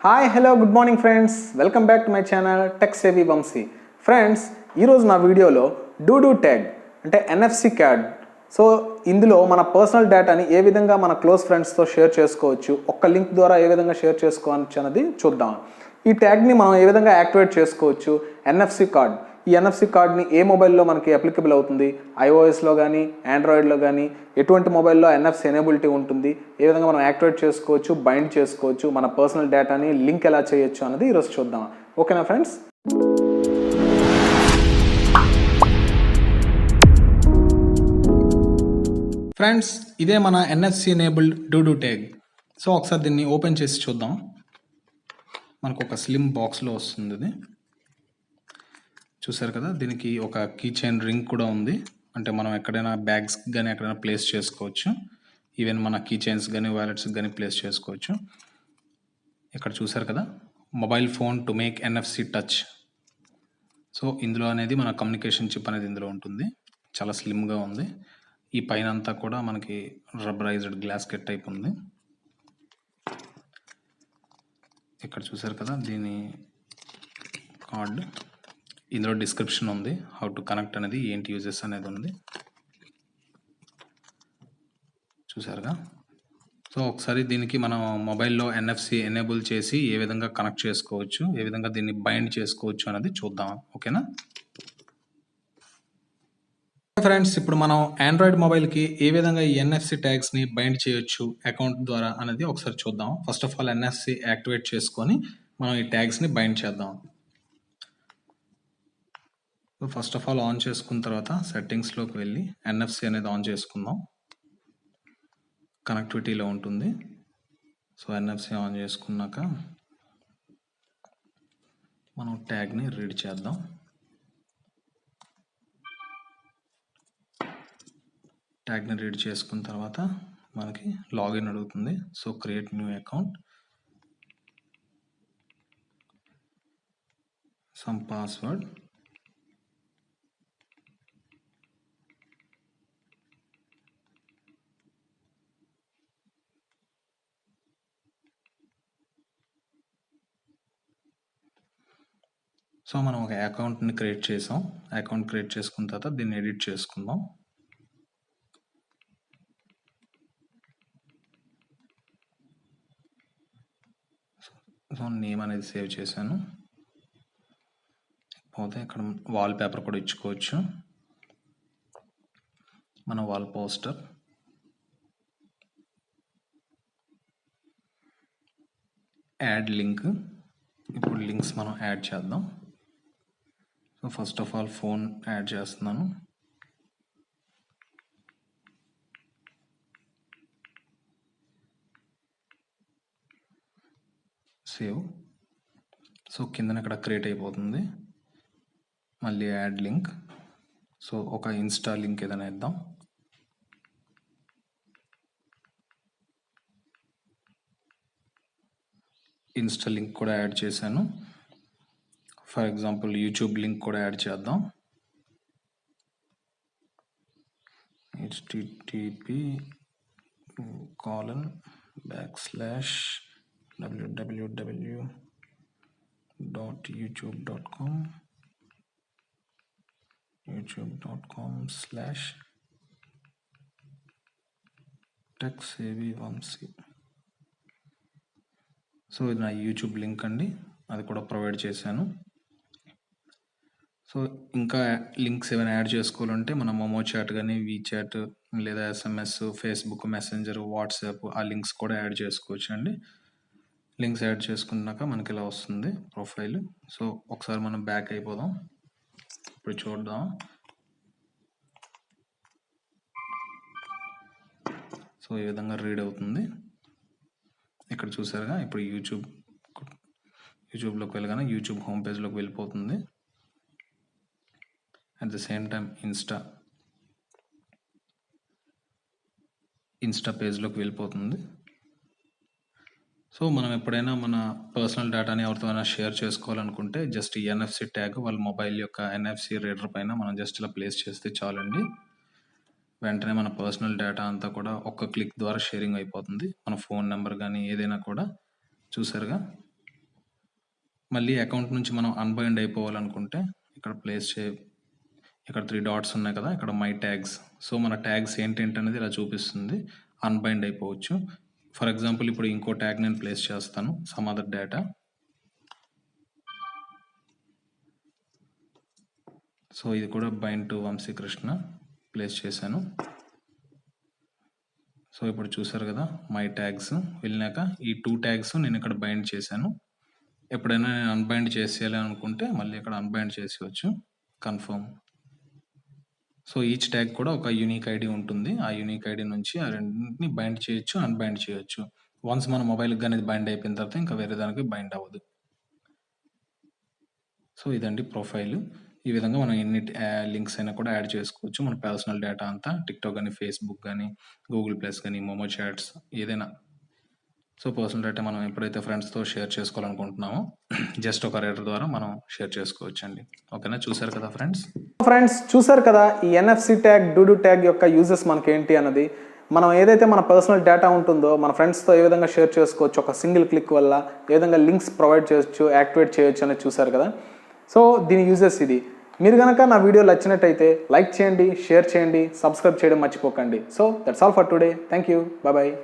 Hi hello good morning friends, welcome back to my channel tech savvy Vamshi. Friends, ఈరోజు నా వీడియోలో డూడు tag అంటే ఎన్ఎఫ్సి క్యాడ్. సో ఇందులో మన పర్సనల్ డేటాని ఏ విధంగా మన క్లోజ్ ఫ్రెండ్స్తో షేర్ చేసుకోవచ్చు, ఒక్క లింక్ ద్వారా ఏ విధంగా షేర్ చేసుకోవచ్చు అన్నది చూద్దాం. ఈ ట్యాగ్ని మనం ఏ విధంగా యాక్టివేట్ చేసుకోవచ్చు, ఎన్ఎఫ్సి కార్డ్, ఈ ఎన్ఎఫ్సి కార్డ్ని ఏ మొబైల్లో మనకి అప్లికబుల్ అవుతుంది, ఐఓఎస్లో కానీ ఆండ్రాయిడ్లో కానీ ఎటువంటి మొబైల్లో ఎన్ఎఫ్సి ఎనేబిలిటీ ఉంటుంది, ఏ విధంగా మనం యాక్టివేట్ చేసుకోవచ్చు, బైండ్ చేసుకోవచ్చు, మన పర్సనల్ డేటాని లింక్ ఎలా చేయొచ్చు అన్నది ఈరోజు చూద్దాం. ఓకేనా ఫ్రెండ్స్? ఫ్రెండ్స్, ఇదే మన ఎన్ఎఫ్సి ఎనేబుల్డ్ డూడు ట్యాగ్. సో ఒకసారి దీన్ని ఓపెన్ చేసి చూద్దాం. మనకు ఒక స్లిమ్ బాక్స్లో వస్తుంది. ఇది చూసారు కదా, దీనికి ఒక కీ చైన్ రింగ్ కూడా ఉంది. అంటే మనం ఎక్కడైనా బ్యాగ్స్ కానీ ఎక్కడైనా ప్లేస్ చేసుకోవచ్చు. ఈవెన్ మన కీ చైన్స్ కానీ వాలెట్స్ కానీ ప్లేస్ చేసుకోవచ్చు. ఇక్కడ చూసారు కదా, mobile phone to make NFC touch. So ఇందులో అనేది మన కమ్యూనికేషన్ చిప్ అనేది ఇందులో ఉంటుంది. చాలా స్లిమ్గా ఉంది. ఈ పైన అంతా కూడా మనకి రబ్బరైజ్డ్ గ్లాస్ కెట్ టైప్ ఉంది. ఇక్కడ చూసారు కదా, దీని కార్డ్, ఇందులో డిస్క్రిప్షన్ ఉంది, హౌ టు కనెక్ట్ అనేది, ఏంటి యూజెస్ అనేది ఉంది. చూసారుగా. సో ఒకసారి దీనికి మనం మొబైల్లో ఎన్ఎఫ్సి ఎనేబుల్ చేసి ఏ విధంగా కనెక్ట్ చేసుకోవచ్చు, ఏ విధంగా దీన్ని బైండ్ చేసుకోవచ్చు అనేది చూద్దాం. ఓకేనా ఫ్రెండ్స్, ఇప్పుడు మనం ఆండ్రాయిడ్ మొబైల్కి ఏ విధంగా ఈ ఎన్ఎఫ్సి ట్యాగ్స్ని బైండ్ చేయొచ్చు అకౌంట్ ద్వారా అనేది ఒకసారి చూద్దాం. First of all NFC activate చేసుకొని మనం ఈ ట్యాగ్స్ని బైండ్ చేద్దాం. ఫస్ట్ ఆఫ్ ఆల్ ఆన్ చేసుకున్న తర్వాత సెట్టింగ్స్లోకి వెళ్ళి ఎన్ఎఫ్సి అనేది ఆన్ చేసుకుందాం. కనెక్టివిటీలో ఉంటుంది. సో ఎన్ఎఫ్సి ఆన్ చేసుకున్నాక మనం ట్యాగ్ని రీడ్ చేద్దాం. ట్యాగ్ని రీడ్ చేసుకున్న తర్వాత మనకి లాగిన్ అడుగుతుంది. So create new account, some password, so మనం ఒక అకౌంట్ని క్రియేట్ చేసాం. అకౌంట్ క్రియేట్ చేసుకున్న తర్వాత దీన్ని ఎడిట్ చేసుకుందాం. సో నేమ్ అనేది సేవ్ చేశాను. పోతే ఇక్కడ వాల్ పేపర్ కూడా ఇచ్చుకోవచ్చు. మన వాల్ పోస్టర్, యాడ్ లింక్. ఇప్పుడు లింక్స్ మనం యాడ్ చేద్దాం. So first of all phone add చేస్తున్నాను. సేవ్. సో కిందన ఇక్కడ క్రియేట్ అయిపోతుంది. మళ్ళీ యాడ్ లింక్. సో ఒక ఇన్స్టా లింక్ ఏదైనా ఇద్దాం. ఇన్స్టా లింక్ కూడా యాడ్ చేశాను. ఫర్ ఎగ్జాంపుల్ యూట్యూబ్ లింక్ కూడా యాడ్ చేద్దాం. www.youtube.com/techsavyvansi. సో ఇది నా యూట్యూబ్ లింక్ అండి, అది కూడా ప్రొవైడ్ చేశాను. సో ఇంకా లింక్స్ ఏమైనా యాడ్ చేసుకోవాలంటే మనం మోమో చాట్ కానీ, వీచాట్ లేదా ఎస్ఎంఎస్, ఫేస్బుక్ మెసెంజర్, వాట్సాప్, ఆ లింక్స్ కూడా యాడ్ చేసుకోవచ్చు అండి. లింక్స్ యాడ్ చేసుకున్నాక మనకి ఇలా వస్తుంది ప్రొఫైల్. సో ఒకసారి మనం బ్యాక్ అయిపోదాం. ఇప్పుడు చూద్దాం. సో ఈ విధంగా రీడ్ అవుతుంది. ఇక్కడ చూసారుగా, ఇప్పుడు యూట్యూబ్లోకి వెళ్ళగానే యూట్యూబ్ హోమ్ పేజ్లోకి వెళ్ళిపోతుంది. At the same time Insta పేజ్లోకి వెళ్ళిపోతుంది. సో మనం ఎప్పుడైనా మన పర్సనల్ డేటాని ఎవరితోనైనా షేర్ చేసుకోవాలనుకుంటే జస్ట్ ఈ ఎన్ఎఫ్సి ట్యాగ్ వాళ్ళ మొబైల్ యొక్క ఎన్ఎఫ్సి రీడర్ పైన మనం జస్ట్ ఇలా ప్లేస్ చేస్తే చాలండి. వెంటనే మన పర్సనల్ డేటా అంతా కూడా ఒక్క క్లిక్ ద్వారా షేరింగ్ అయిపోతుంది. మన ఫోన్ నెంబర్ కానీ ఏదైనా కూడా. చూసారుగా, మళ్ళీ అకౌంట్ నుంచి మనం అన్బైండ్ అయిపోవాలనుకుంటే ఇక్కడ ఇక్కడ 3 డాట్స్ ఉన్నాయి కదా, ఇక్కడ మై ట్యాగ్స్. సో మన ట్యాగ్స్ ఏంటేంటి అనేది ఇలా చూపిస్తుంది. అన్బైండ్ అయిపోవచ్చు. ఫర్ ఎగ్జాంపుల్ ఇప్పుడు ఇంకో ట్యాగ్ నేను ప్లేస్ చేస్తాను, సమ్ అదర్ డేటా. సో ఇది కూడా బైండ్ టు వంశీకృష్ణ ప్లేస్ చేశాను. సో ఇప్పుడు చూసారు కదా మై ట్యాగ్స్ వెళ్ళినాక ఈ 2 ట్యాగ్స్ నేను ఇక్కడ బైండ్ చేశాను. ఎప్పుడైనా నేను అన్బైండ్ చేసేయాలి అనుకుంటే మళ్ళీ ఇక్కడ అన్బైండ్ చేసేయచ్చు, కన్ఫర్మ్. సో ఈచ్ ట్యాగ్ కూడా ఒక యూనిక్ ఐడి ఉంటుంది. ఆ యూనిక్ ఐడి నుంచి ఆ రెండింటిని బైండ్ చేయొచ్చు, అన్బైండ్ చేయొచ్చు. వన్స్ మన మొబైల్కి కానీ బైండ్ అయిపోయిన తర్వాత ఇంకా వేరే దానికి బైండ్ అవ్వదు. సో ఇదండి ప్రొఫైల్. ఈ విధంగా మనం ఎన్ని లింక్స్ అయినా కూడా యాడ్ చేసుకోవచ్చు. మన పర్సనల్ డేటా అంతా టిక్టాక్ కానీ, ఫేస్బుక్ కానీ, గూగుల్ ప్లస్ కానీ, మోమో చాట్స్ ఏదైనా. సో పర్సనల్ డేటా మనం ఎప్పుడైతే ఫ్రెండ్స్తో షేర్ చేసుకోవాలనుకుంటున్నామో జస్ట్ ఒక రైటర్ ద్వారా మనం షేర్ చేసుకోవచ్చు అండి. ఓకేనా, చూసారు కదా ఫ్రెండ్స్ చూసారు కదా ఈ ఎన్ఎఫ్సి ట్యాగ్, డూడు ట్యాగ్ యొక్క యూజెస్ మనకి ఏంటి అన్నది. మనం ఏదైతే మన పర్సనల్ డేటా ఉంటుందో మన ఫ్రెండ్స్తో ఏ విధంగా షేర్ చేసుకోవచ్చు, ఒక సింగిల్ క్లిక్ వల్ల ఏ విధంగా లింక్స్ ప్రొవైడ్ చేయొచ్చు, యాక్టివేట్ చేయొచ్చు అనేది చూసారు కదా. సో దీని యూజెస్ ఇది. మీరు కనుక నా వీడియో నచ్చినట్టయితే లైక్ చేయండి, షేర్ చేయండి, సబ్స్క్రైబ్ చేయడం మర్చిపోకండి. So that's all for today. Thank you, bye.